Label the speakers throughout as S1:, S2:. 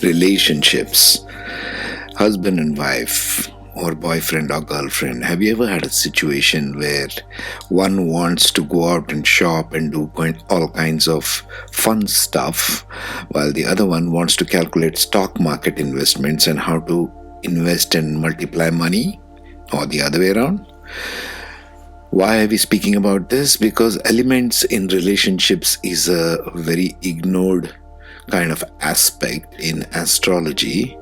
S1: Relationships, husband and wife, or boyfriend or girlfriend. Have you ever had a situation where one wants to go out and shop and do all kinds of fun stuff, while the other one wants to calculate stock market investments and how to invest and multiply money, or the other way around? Why are we speaking about this? Because elements in relationships is a very ignored kind of aspect in astrology,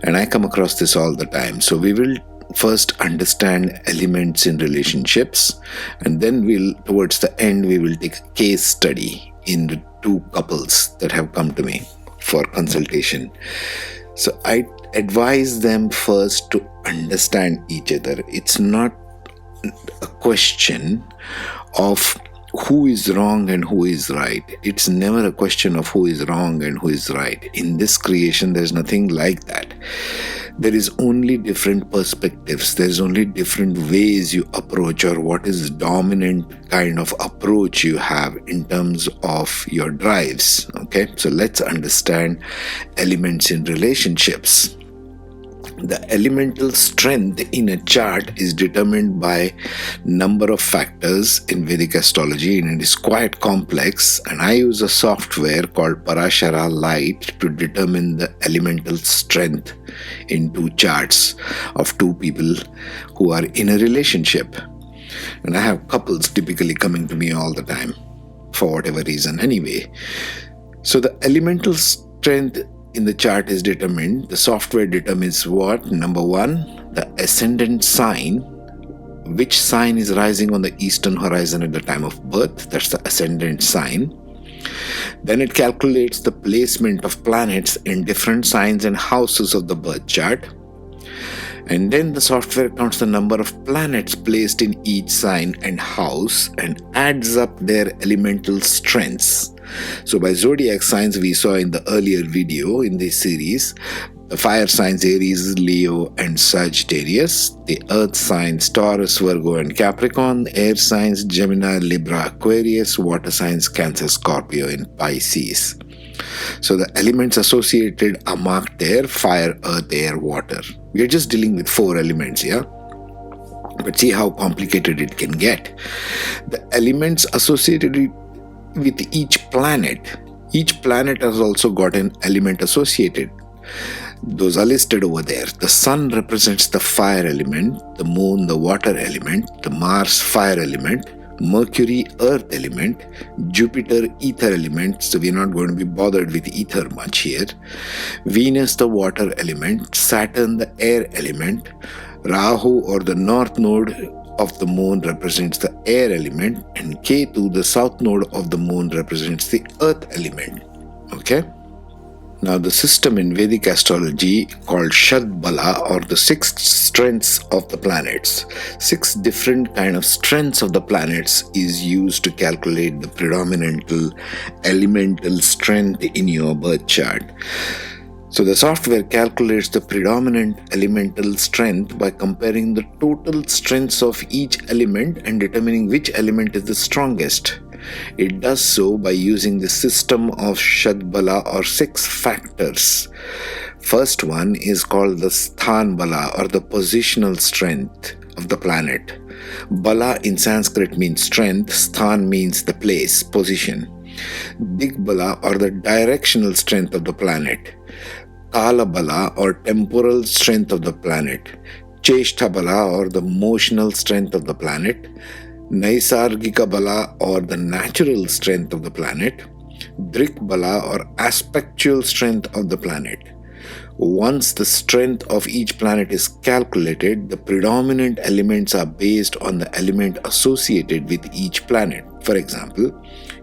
S1: and I come across this all the time. So we will first understand elements in relationships, and then towards the end we will take a case study in the two couples that have come to me for consultation. So I advise them first to understand each other. It's not a question of who is wrong and who is right. It's never a question of who is wrong and who is right. In this creation, there's nothing like that. There is only different perspectives. There's only different ways you approach, or what is dominant kind of approach you have in terms of your drives. Okay, so let's understand elements in relationships. The elemental strength in a chart is determined by number of factors in Vedic astrology, and it is quite complex, and I use a software called Parashara Light to determine the elemental strength in two charts of two people who are in a relationship. And I have couples typically coming to me all the time for whatever reason anyway. So the elemental strength in the chart is determined. The software determines what? Number one, the ascendant sign. Which sign is rising on the eastern horizon at the time of birth? That's the ascendant sign. Then it calculates the placement of planets in different signs and houses of the birth chart. And then the software counts the number of planets placed in each sign and house and adds up their elemental strengths. So by zodiac signs, we saw in the earlier video in this series, the fire signs Aries, Leo and Sagittarius, the earth signs Taurus, Virgo and Capricorn, air signs Gemini, Libra, Aquarius, water signs Cancer, Scorpio and Pisces. So the elements associated are marked there: fire, earth, air, water. We are just dealing with 4 elements here. But see how complicated it can get. The elements associated with each planet has also got an element associated. Those are listed over there. The sun represents the fire element, the moon the water element, the Mars fire element, Mercury earth element, Jupiter ether element, so we're not going to be bothered with ether much here, Venus the water element, Saturn the air element, Rahu or the north node of the moon represents the air element, and Ketu, the south node of the moon, represents the earth element. Okay? Now the system in Vedic astrology called Shad Bala, or the 6 strengths of the planets. 6 different kind of strengths of the planets is used to calculate the predominant elemental strength in your birth chart. So the software calculates the predominant elemental strength by comparing the total strengths of each element and determining which element is the strongest. It does so by using the system of Shadbala, or 6 factors. First one is called the Bala, or the positional strength of the planet. Bala in Sanskrit means strength, Sthan means the place, position. Bala, or the directional strength of the planet. Bala, or temporal strength of the planet. Bala, or the motional strength of the planet. Naisargika Bala, or the natural strength of the planet. Bala, or aspectual strength of the planet. Once the strength of each planet is calculated, the predominant elements are based on the element associated with each planet. For example,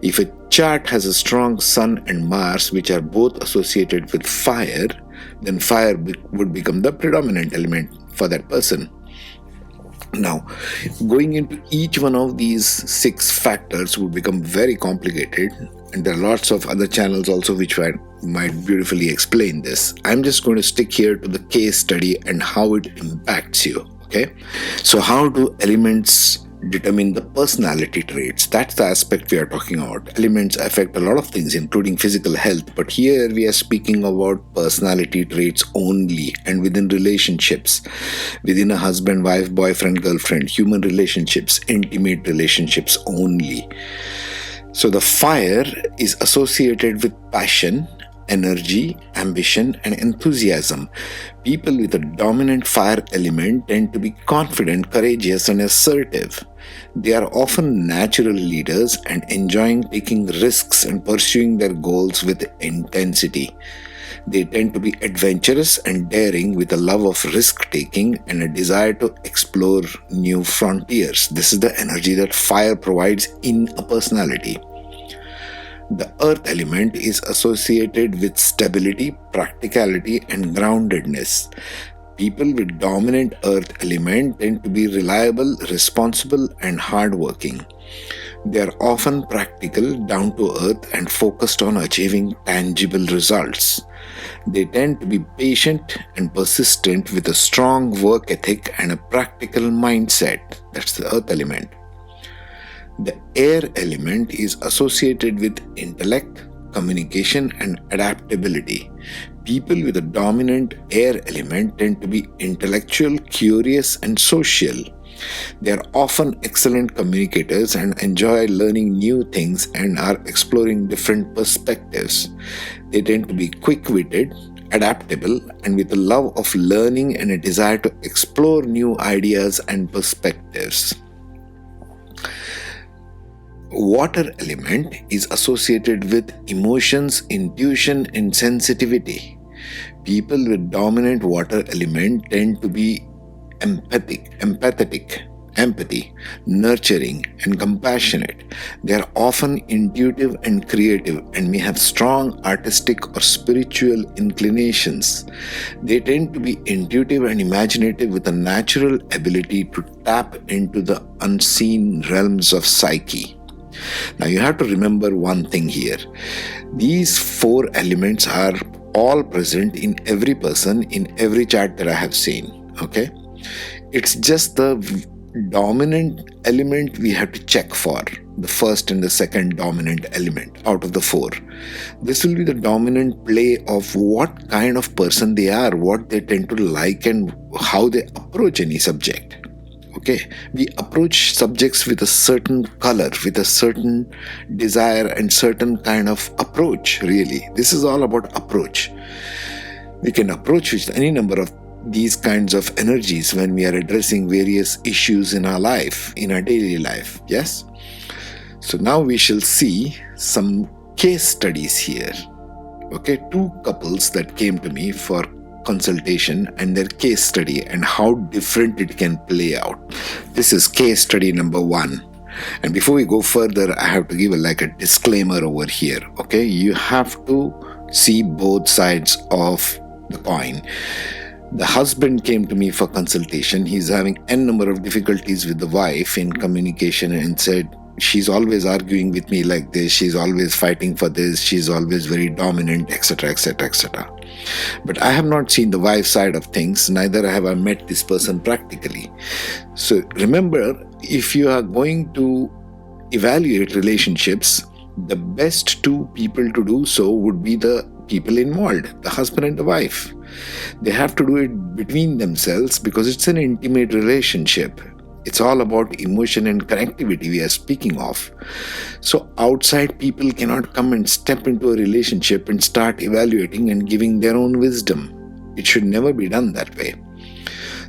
S1: if a chart has a strong Sun and Mars, which are both associated with fire, then fire would become the predominant element for that person. Now, going into each one of these 6 factors would become very complicated, and there are lots of other channels also which might beautifully explain this. I'm just going to stick here to the case study and how it impacts you. Okay, so how do elements determine the personality traits. That's the aspect we are talking about. Elements affect a lot of things, including physical health, but here we are speaking about personality traits only, and within relationships, within a husband, wife, boyfriend, girlfriend, human relationships, intimate relationships only. So the fire is associated with passion, energy, ambition, and enthusiasm. People with a dominant fire element tend to be confident, courageous, and assertive. They are often natural leaders and enjoying taking risks and pursuing their goals with intensity. They tend to be adventurous and daring with a love of risk taking and a desire to explore new frontiers. This is the energy that fire provides in a personality. The earth element is associated with stability, practicality, and groundedness. People with dominant earth element tend to be reliable, responsible, and hardworking. They are often practical, down to earth, and focused on achieving tangible results. They tend to be patient and persistent with a strong work ethic and a practical mindset. That's the earth element. The air element is associated with intellect, communication, and adaptability. People with a dominant air element tend to be intellectual, curious, and social. They are often excellent communicators and enjoy learning new things and are exploring different perspectives. They tend to be quick-witted, adaptable, and with a love of learning and a desire to explore new ideas and perspectives. Water element is associated with emotions, intuition, and sensitivity. People with dominant water element tend to be empathy, nurturing, and compassionate. They are often intuitive and creative and may have strong artistic or spiritual inclinations. They tend to be intuitive and imaginative with a natural ability to tap into the unseen realms of psyche. Now you have to remember one thing here. These four elements are all present in every person, in every chart that I have seen. Okay? It's just the dominant element we have to check for. The first and the second dominant element out of the four. This will be the dominant play of what kind of person they are, what they tend to like, and how they approach any subject. Okay, we approach subjects with a certain color, with a certain desire and certain kind of approach, really. This is all about approach. We can approach with any number of these kinds of energies when we are addressing various issues in our life, in our daily life. Yes? So now we shall see some case studies here. Okay, two couples that came to me for consultation and their case study and how different it can play out. This is case study number 1. And before we go further, I have to give a disclaimer over here. Okay, you have to see both sides of the coin. The husband came to me for consultation. He's having n number of difficulties with the wife in communication and said, she's always arguing with me like this, she's always fighting for this, she's always very dominant, etc., etc., etc. But I have not seen the wife side of things, neither have I met this person practically. So remember, if you are going to evaluate relationships, the best two people to do so would be the people involved, the husband and the wife. They have to do it between themselves because it's an intimate relationship. It's all about emotion and connectivity we are speaking of. So outside people cannot come and step into a relationship and start evaluating and giving their own wisdom. It should never be done that way.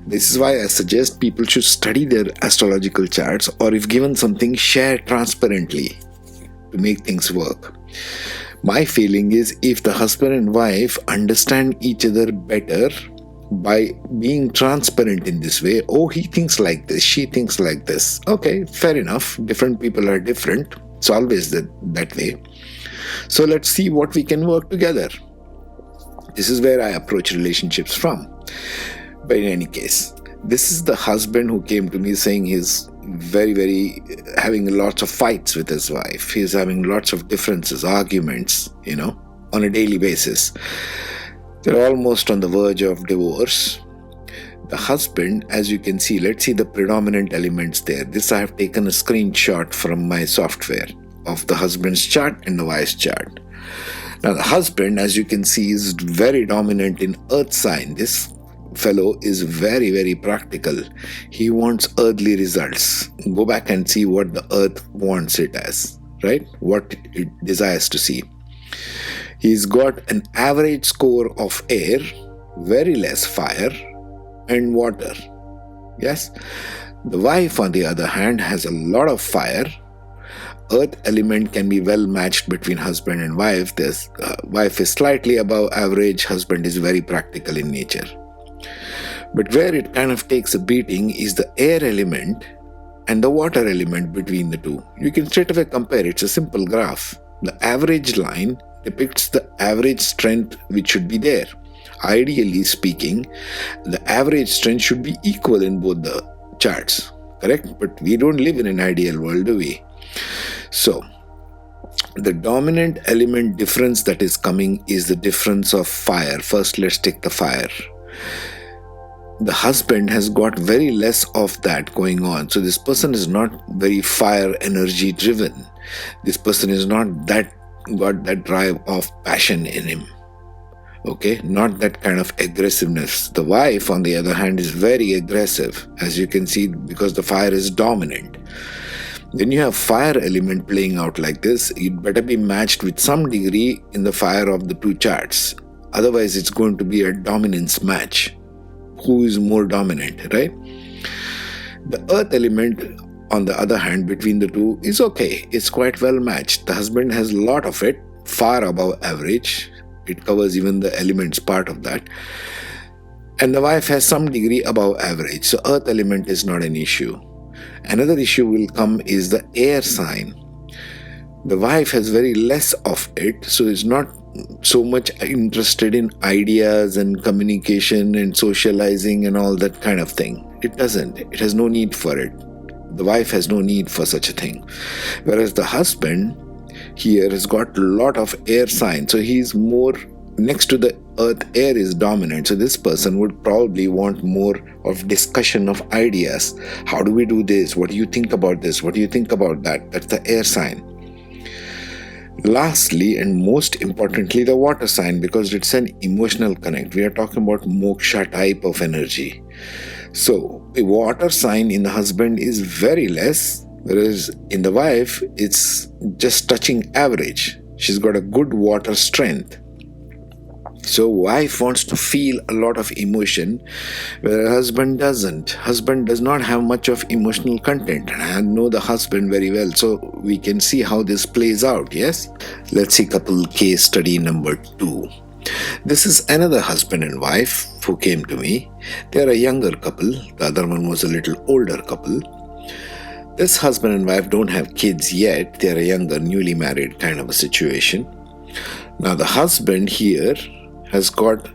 S1: This is why I suggest people should study their astrological charts, or if given something, share transparently to make things work. My feeling is if the husband and wife understand each other better by being transparent in this way, oh, he thinks like this, she thinks like this. Okay, fair enough. Different people are different. It's always that way. So let's see what we can work together. This is where I approach relationships from. But in any case, this is the husband who came to me saying he's very having lots of fights with his wife. He's having lots of differences, arguments, on a daily basis. They're almost on the verge of divorce. The husband, as you can see, let's see the predominant elements there. This I have taken a screenshot from my software of the husband's chart and the wife's chart. Now the husband, as you can see, is very dominant in earth sign. This fellow is very, very practical. He wants earthly results. Go back and see what the earth wants it as, right? What it desires to see. He's got an average score of air, very less fire, and water. Yes? The wife, on the other hand, has a lot of fire. Earth element can be well matched between husband and wife. This wife is slightly above average, husband is very practical in nature. But where it kind of takes a beating is the air element and the water element between the two. You can straight away compare. It's a simple graph. The average line depicts the average strength which should be there. Ideally speaking, the average strength should be equal in both the charts, correct? But we don't live in an ideal world, do we? So, the dominant element difference that is coming is the difference of fire. First, let's take the fire. The husband has got very less of that going on. So this person is not very fire energy driven. This person is not got that drive of passion in him. Okay, not that kind of aggressiveness. The wife, on the other hand, is very aggressive, as you can see, because the fire is dominant. When you have fire element playing out like this, it better be matched with some degree in the fire of the two charts. Otherwise, it's going to be a dominance match. Who is more dominant, right? The earth element, on the other hand, between the two is okay. It's quite well matched. The husband has a lot of it, far above average. It covers even the elements part of that. And the wife has some degree above average. So earth element is not an issue. Another issue will come is the air sign. The wife has very less of it, so is not so much interested in ideas and communication and socializing and all that kind of thing. It doesn't. It has no need for it. The wife has no need for such a thing. Whereas the husband here has got a lot of air sign, so he's more next to the earth. Air is dominant, so this person would probably want more of discussion of ideas. How do we do this? What do you think about this? What do you think about that? That's the air sign. Lastly and most importantly, the water sign, because it's an emotional connect. We are talking about moksha type of energy. So a water sign in the husband is very less, whereas in the wife it's just touching average. She's got a good water strength. So wife wants to feel a lot of emotion, whereas husband doesn't. Husband does not have much of emotional content, and I know the husband very well, so we can see how this plays out, yes? Let's see couple case study number 2. This is another husband and wife who came to me. They are a younger couple. The other one was a little older couple. This husband and wife don't have kids yet. They are a younger, newly married kind of a situation. Now the husband here has got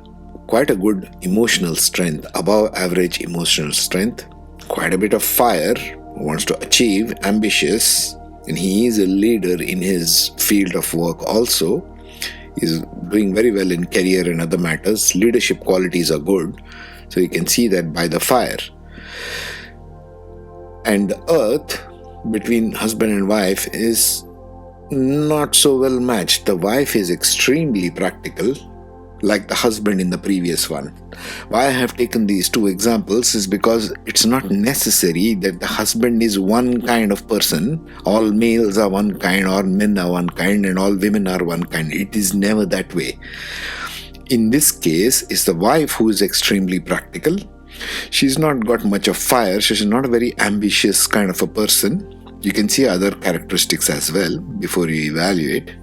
S1: quite a good emotional strength, above average emotional strength, quite a bit of fire, wants to achieve, ambitious, and he is a leader in his field of work also. He's doing very well in career and other matters. Leadership qualities are good, so you can see that by the fire. And the earth between husband and wife is not so well matched. The wife is extremely practical, like the husband in the previous one. Why I have taken these two examples is because it's not necessary that the husband is one kind of person. All males are one kind, all men are one kind, and all women are one kind. It is never that way. In this case, it's the wife who is extremely practical. She's not got much of fire. She's not a very ambitious kind of a person. You can see other characteristics as well before you evaluate.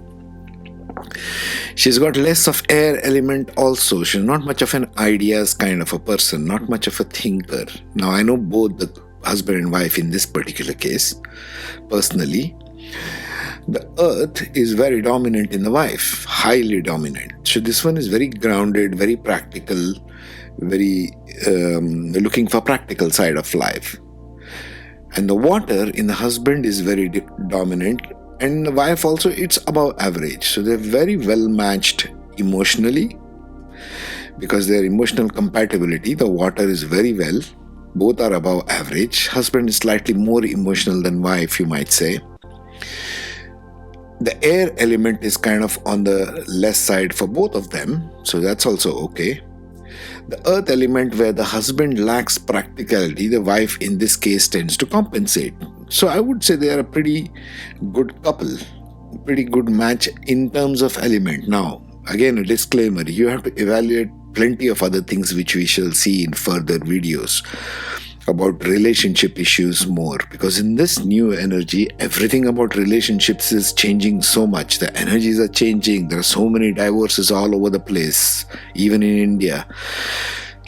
S1: She's got less of air element also. She's not much of an ideas kind of a person, not much of a thinker. Now I know both the husband and wife in this particular case. Personally, the earth is very dominant in the wife, highly dominant. So this one is very grounded, very practical, very looking for practical side of life. And the water in the husband is very dominant, and the wife also, it's above average. So they're very well matched emotionally, because their emotional compatibility, the water is very well. Both are above average. Husband is slightly more emotional than wife, you might say. The air element is kind of on the less side for both of them, so that's also okay. The earth element, where the husband lacks practicality, the wife in this case tends to compensate. So I would say they are a pretty good couple, pretty good match in terms of element. Now, again, a disclaimer, you have to evaluate plenty of other things which we shall see in further videos about relationship issues more, because in this new energy everything about relationships is changing so much. The energies are changing. There are so many divorces all over the place, even in India.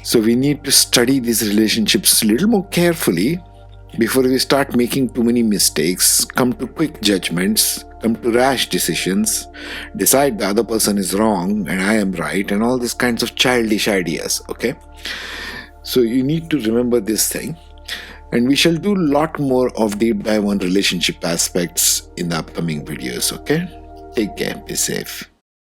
S1: So we need to study these relationships a little more carefully before we start making too many mistakes, come to quick judgments, come to rash decisions, decide the other person is wrong and I am right, and all these kinds of childish ideas. Okay, so you need to remember this thing, and we shall do a lot more of deep dive on relationship aspects in the upcoming videos. Okay, take care, be safe.